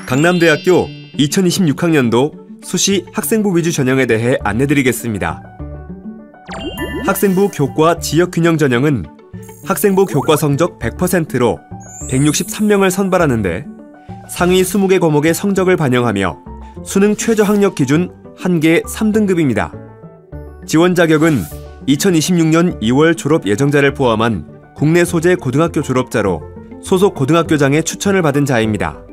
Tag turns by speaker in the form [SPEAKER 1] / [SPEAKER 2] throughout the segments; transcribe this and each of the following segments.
[SPEAKER 1] 강남대학교 2026학년도 수시 학생부 위주 전형에 대해 안내드리겠습니다. 학생부 교과 지역균형 전형은 학생부 교과 성적 100%로 163명을 선발하는데 상위 20개 과목의 성적을 반영하며 수능 최저 학력 기준 1개 3등급입니다. 지원 자격은 2026년 2월 졸업 예정자를 포함한 국내 소재 고등학교 졸업자로 소속 고등학교장의 추천을 받은 자입니다.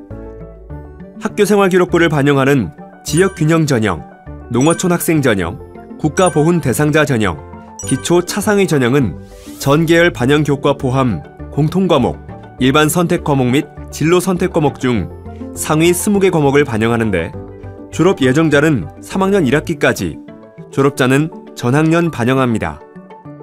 [SPEAKER 1] 학교생활기록부를 반영하는 지역균형 전형, 농어촌 학생 전형, 국가보훈 대상자 전형, 기초 차상위 전형은 전계열 반영 교과 포함 공통과목, 일반 선택 과목 및 진로 선택 과목 중 상위 20개 과목을 반영하는데 졸업 예정자는 3학년 1학기까지, 졸업자는 전학년 반영합니다.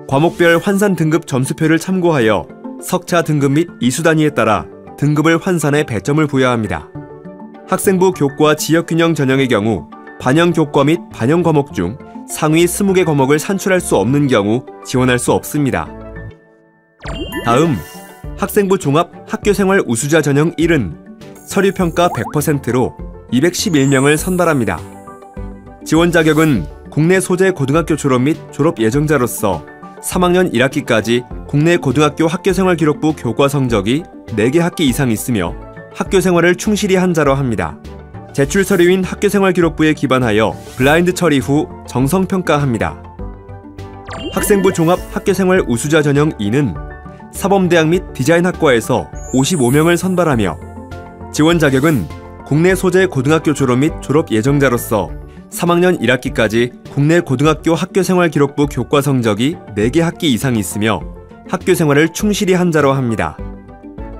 [SPEAKER 1] 과목별 환산 등급 점수표를 참고하여 석차 등급 및 이수 단위에 따라 등급을 환산해 배점을 부여합니다. 학생부 교과 지역균형 전형의 경우 반영 교과 및 반영 과목 중 상위 20개 과목을 산출할 수 없는 경우 지원할 수 없습니다. 다음, 학생부 종합 학교생활 우수자 전형 1은 서류평가 100%로 211명을 선발합니다. 지원 자격은 국내 소재 고등학교 졸업 및 졸업 예정자로서 3학년 1학기까지 국내 고등학교 학교생활기록부 교과 성적이 4개 학기 이상 있으며 학교생활을 충실히 한 자로 합니다. 제출 서류인 학교생활기록부에 기반하여 블라인드 처리 후 정성평가합니다. 학생부 종합 학교생활 우수자 전형 2는 사범대학 및 디자인학과에서 55명을 선발하며 지원 자격은 국내 소재 고등학교 졸업 및 졸업 예정자로서 3학년 1학기까지 국내 고등학교 학교생활기록부 교과 성적이 4개 학기 이상 있으며 학교생활을 충실히 한 자로 합니다.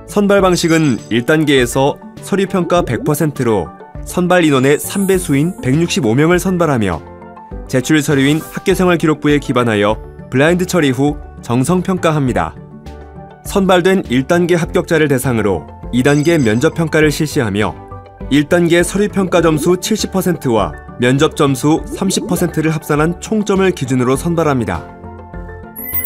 [SPEAKER 1] 선발 방식은 1단계에서 서류평가 100%로 선발 인원의 3배수인 165명을 선발하며 제출 서류인 학교생활기록부에 기반하여 블라인드 처리 후 정성평가합니다. 선발된 1단계 합격자를 대상으로 2단계 면접평가를 실시하며 1단계 서류평가 점수 70%와 면접 점수 30%를 합산한 총점을 기준으로 선발합니다.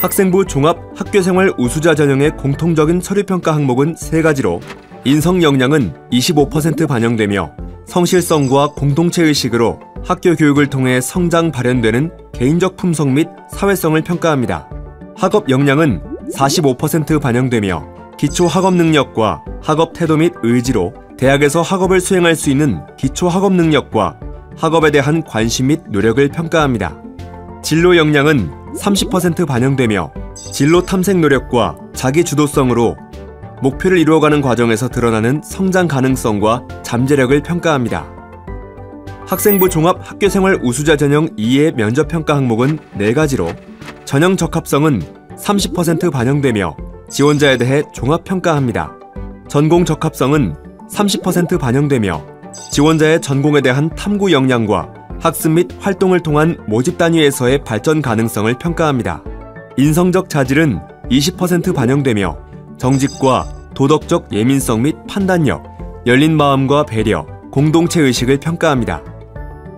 [SPEAKER 1] 학생부 종합 학교생활 우수자 전형의 공통적인 서류평가 항목은 3가지로 인성 역량은 25% 반영되며 성실성과 공동체의식으로 학교 교육을 통해 성장 발현되는 개인적 품성 및 사회성을 평가합니다. 학업 역량은 45% 반영되며 기초 학업 능력과 학업 태도 및 의지로 대학에서 학업을 수행할 수 있는 기초 학업 능력과 학업에 대한 관심 및 노력을 평가합니다. 진로 역량은 30% 반영되며 진로 탐색 노력과 자기 주도성으로 목표를 이루어가는 과정에서 드러나는 성장 가능성과 잠재력을 평가합니다. 학생부 종합 학교생활 우수자 전형 2의 면접평가 항목은 4가지로 전형 적합성은 30% 반영되며 지원자에 대해 종합평가합니다. 전공 적합성은 30% 반영되며 지원자의 전공에 대한 탐구 역량과 학습 및 활동을 통한 모집 단위에서의 발전 가능성을 평가합니다. 인성적 자질은 20% 반영되며 정직과 도덕적 예민성 및 판단력, 열린 마음과 배려, 공동체의식을 평가합니다.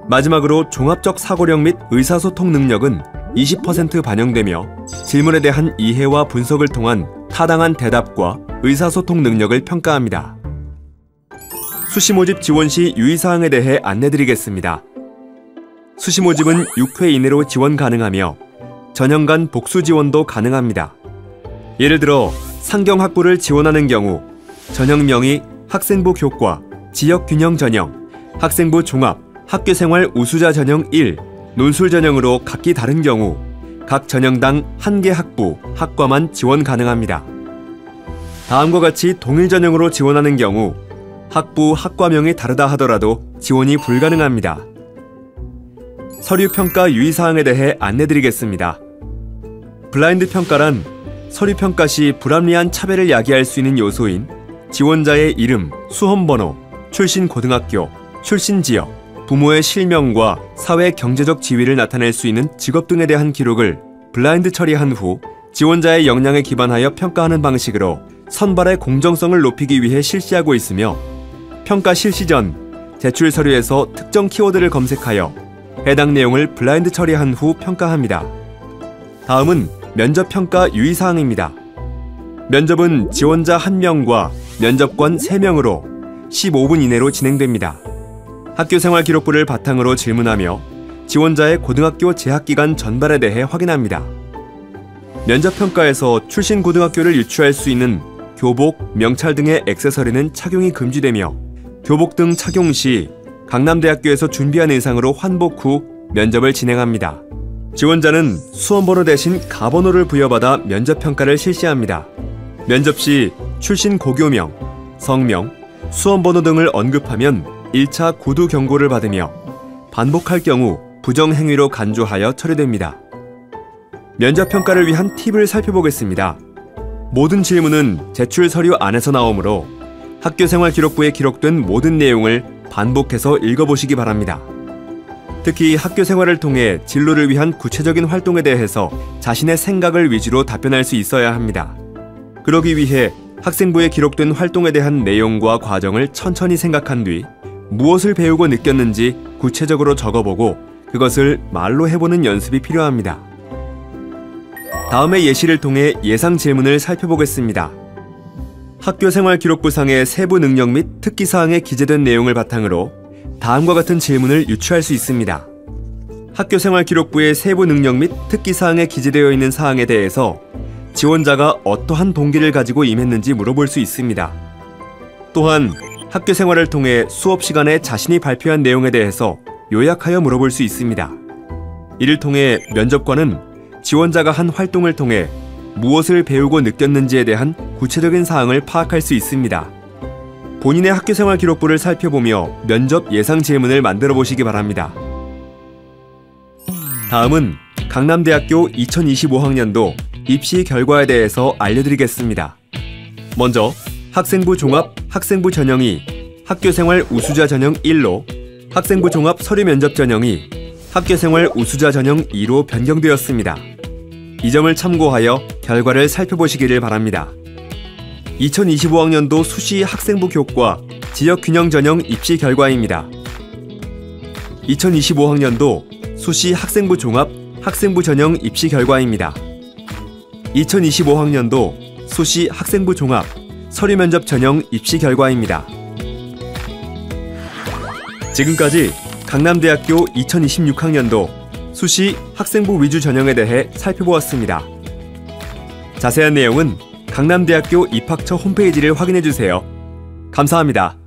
[SPEAKER 1] 마지막으로 종합적 사고력 및 의사소통 능력은 20% 반영되며 질문에 대한 이해와 분석을 통한 타당한 대답과 의사소통 능력을 평가합니다. 수시모집 지원 시 유의사항에 대해 안내드리겠습니다. 수시모집은 6회 이내로 지원 가능하며 전형 간 복수 지원도 가능합니다. 예를 들어 상경학부를 지원하는 경우 전형명이 학생부 교과, 지역균형 전형, 학생부 종합, 학교생활 우수자 전형 1, 논술 전형으로 각기 다른 경우 각 전형당 1개 학부, 학과만 지원 가능합니다. 다음과 같이 동일 전형으로 지원하는 경우 학부, 학과명이 다르다 하더라도 지원이 불가능합니다. 서류평가 유의사항에 대해 안내드리겠습니다. 블라인드 평가란 서류평가 시 불합리한 차별을 야기할 수 있는 요소인 지원자의 이름, 수험번호, 출신 고등학교, 출신 지역, 부모의 실명과 사회 경제적 지위를 나타낼 수 있는 직업 등에 대한 기록을 블라인드 처리한 후 지원자의 역량에 기반하여 평가하는 방식으로 선발의 공정성을 높이기 위해 실시하고 있으며 평가 실시 전 제출 서류에서 특정 키워드를 검색하여 해당 내용을 블라인드 처리한 후 평가합니다. 다음은 면접평가 유의사항입니다. 면접은 지원자 1명과 면접관 3명으로 15분 이내로 진행됩니다. 학교생활기록부를 바탕으로 질문하며 지원자의 고등학교 재학기간 전반에 대해 확인합니다. 면접평가에서 출신 고등학교를 유추할 수 있는 교복, 명찰 등의 액세서리는 착용이 금지되며 교복 등 착용 시 강남대학교에서 준비한 의상으로 환복 후 면접을 진행합니다. 지원자는 수험번호 대신 가번호를 부여받아 면접평가를 실시합니다. 면접 시 출신 고교명, 성명, 수험번호 등을 언급하면 1차 구두 경고를 받으며 반복할 경우 부정행위로 간주하여 처리됩니다. 면접평가를 위한 팁을 살펴보겠습니다. 모든 질문은 제출 서류 안에서 나오므로 학교생활기록부에 기록된 모든 내용을 반복해서 읽어보시기 바랍니다. 특히 학교생활을 통해 진로를 위한 구체적인 활동에 대해서 자신의 생각을 위주로 답변할 수 있어야 합니다. 그러기 위해 학생부에 기록된 활동에 대한 내용과 과정을 천천히 생각한 뒤 무엇을 배우고 느꼈는지 구체적으로 적어보고 그것을 말로 해보는 연습이 필요합니다. 다음의 예시를 통해 예상 질문을 살펴보겠습니다. 학교생활기록부상의 세부 능력 및 특기사항에 기재된 내용을 바탕으로 다음과 같은 질문을 유추할 수 있습니다. 학교생활기록부의 세부 능력 및 특기사항에 기재되어 있는 사항에 대해서 지원자가 어떠한 동기를 가지고 임했는지 물어볼 수 있습니다. 또한 학교생활을 통해 수업 시간에 자신이 발표한 내용에 대해서 요약하여 물어볼 수 있습니다. 이를 통해 면접관은 지원자가 한 활동을 통해 무엇을 배우고 느꼈는지에 대한 구체적인 사항을 파악할 수 있습니다. 본인의 학교생활 기록부를 살펴보며 면접 예상 질문을 만들어 보시기 바랍니다. 다음은 강남대학교 2025학년도 입시 결과에 대해서 알려드리겠습니다. 먼저 학생부 종합, 학생부 전형이 학교생활 우수자 전형 1로, 학생부 종합 서류면접 전형이 학교생활 우수자 전형 2로 변경되었습니다. 이 점을 참고하여 결과를 살펴보시기를 바랍니다. 2025학년도 수시 학생부 교과 지역균형 전형 입시 결과입니다. 2025학년도 수시 학생부 종합 학생부 전형 입시 결과입니다. 2025학년도 수시 학생부 종합 서류면접 전형 입시 결과입니다. 지금까지 강남대학교 2026학년도 수시 학생부 위주 전형에 대해 살펴보았습니다. 자세한 내용은 강남대학교 입학처 홈페이지를 확인해주세요. 감사합니다.